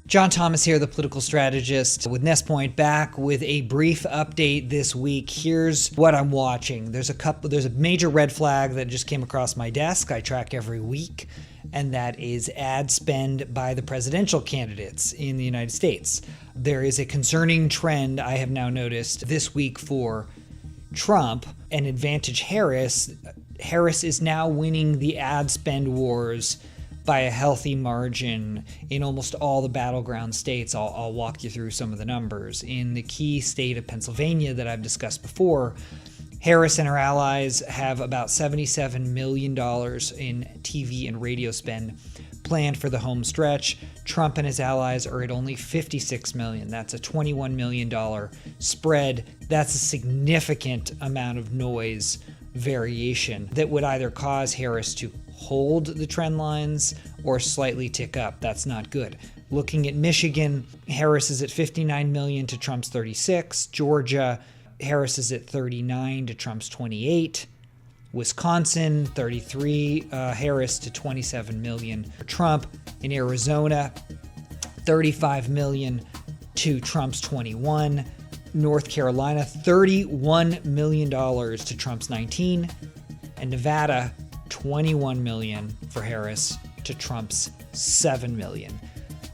John Thomas here, the political strategist with Nestpoint, back with a brief update this week. Here's what I'm watching. There's a major red flag that just came across my desk. I track every week, and that is ad spend by the presidential candidates in the United States. There is a concerning trend I have now noticed this week for Trump and advantage Harris. Harris is now winning the ad spend wars by a healthy margin in almost all the battleground states. I'll walk you through some of the numbers. In the key state of Pennsylvania that I've discussed before, Harris and her allies have about $77 million in TV and radio spend planned for the home stretch. Trump and his allies are at only $56 million. That's a $21 million spread. That's a significant amount of noise variation that would either cause Harris to hold the trend lines or slightly tick up. That's not good. Looking at Michigan, Harris is at 59 million to Trump's 36. Georgia, Harris is at 39 to Trump's 28. Wisconsin, 33, Harris to 27 million for Trump. In Arizona, 35 million to Trump's 21. North Carolina, $31 million to Trump's 19. And Nevada, $21 million for Harris to Trump's $7 million.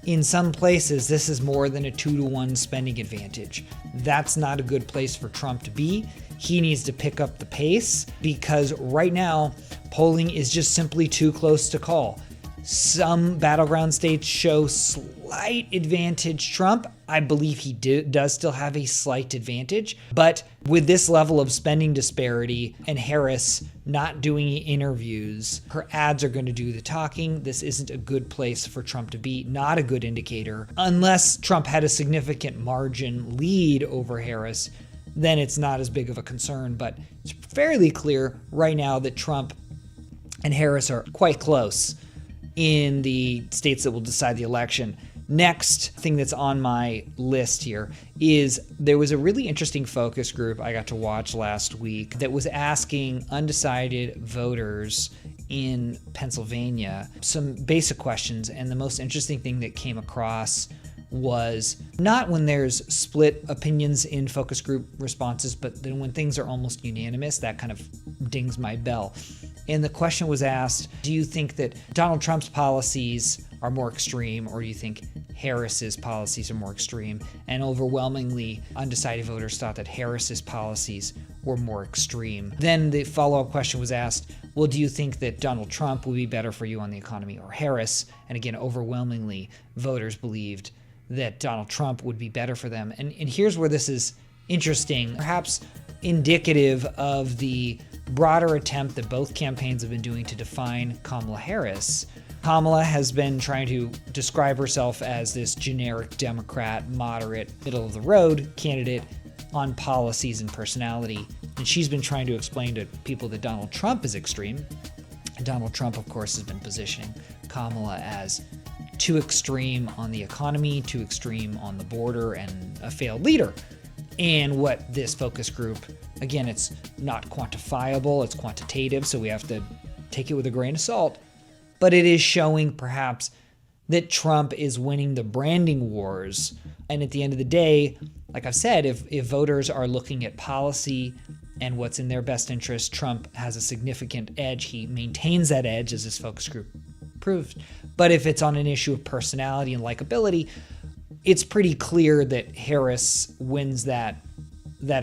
In some places, this is more than a 2-to-1 spending advantage. That's not a good place for Trump to be. He needs to pick up the pace because right now, polling is just simply too close to call. Some battleground states show slight advantage Trump. I believe he does still have a slight advantage. But with this level of spending disparity and Harris not doing interviews, her ads are going to do the talking. This isn't a good place for Trump to be. Not a good indicator. Unless Trump had a significant margin lead over Harris, then it's not as big of a concern. But it's fairly clear right now that Trump and Harris are quite close in the states that will decide the election. Next thing that's on my list here is there was a really interesting focus group I got to watch last week that was asking undecided voters in Pennsylvania some basic questions. And the most interesting thing that came across was not when there's split opinions in focus group responses, but then when things are almost unanimous, that kind of dings my bell. And the question was asked, do you think that Donald Trump's policies are more extreme, or do you think Harris's policies are more extreme? And overwhelmingly, undecided voters thought that Harris's policies were more extreme. Then the follow-up question was asked, well, do you think that Donald Trump would be better for you on the economy or Harris? And again, overwhelmingly, voters believed that Donald Trump would be better for them. And here's where this is interesting, perhaps indicative of the broader attempt that both campaigns have been doing to define Kamala Harris. Kamala has been trying to describe herself as this generic Democrat, moderate, middle-of-the-road candidate on policies and personality. And she's been trying to explain to people that Donald Trump is extreme. And Donald Trump, of course, has been positioning Kamala as too extreme on the economy, too extreme on the border, and a failed leader. And what this focus group, again, it's not quantifiable, it's quantitative, so we have to take it with a grain of salt. But it is showing perhaps that Trump is winning the branding wars. And at the end of the day, like I've said, if voters are looking at policy and what's in their best interest, Trump has a significant edge. He maintains that edge, as this focus group proved. But if it's on an issue of personality and likability, it's pretty clear that Harris wins that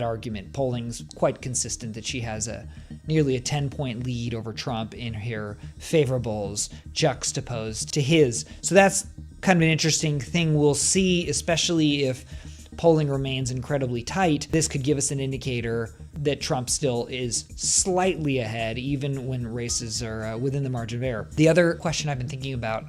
argument. Polling's quite consistent that she has nearly a 10-point lead over Trump in her favorables juxtaposed to his. So that's kind of an interesting thing we'll see, especially if polling remains incredibly tight. This could give us an indicator that Trump still is slightly ahead, even when races are within the margin of error. The other question I've been thinking about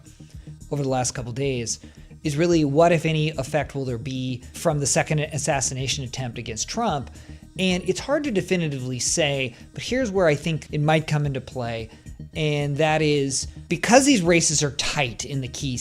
over the last couple days is really what, if any, effect will there be from the second assassination attempt against Trump? And it's hard to definitively say, but here's where I think it might come into play. And that is because these races are tight in the key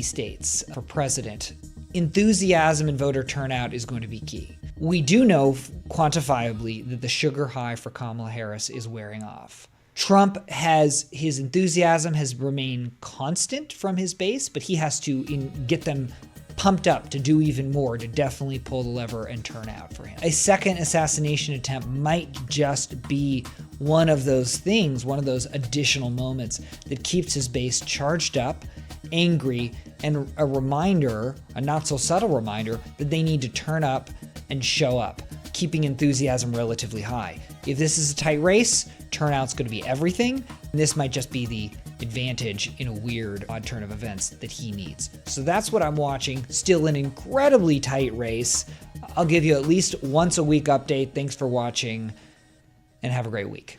states for president, enthusiasm and voter turnout is going to be key. We do know quantifiably that the sugar high for Kamala Harris is wearing off. Trump his enthusiasm has remained constant from his base, but he has to get them pumped up to do even more to definitely pull the lever and turn out for him. A second assassination attempt might just be one of those things, one of those additional moments that keeps his base charged up, angry, and a reminder, a not so subtle reminder, that they need to turn up and show up, keeping enthusiasm relatively high. If this is a tight race, turnout's going to be everything, and this might just be the advantage in a weird odd turn of events that he needs. So that's what I'm watching. Still an incredibly tight race. I'll give you at least once a week update. Thanks for watching, and have a great week.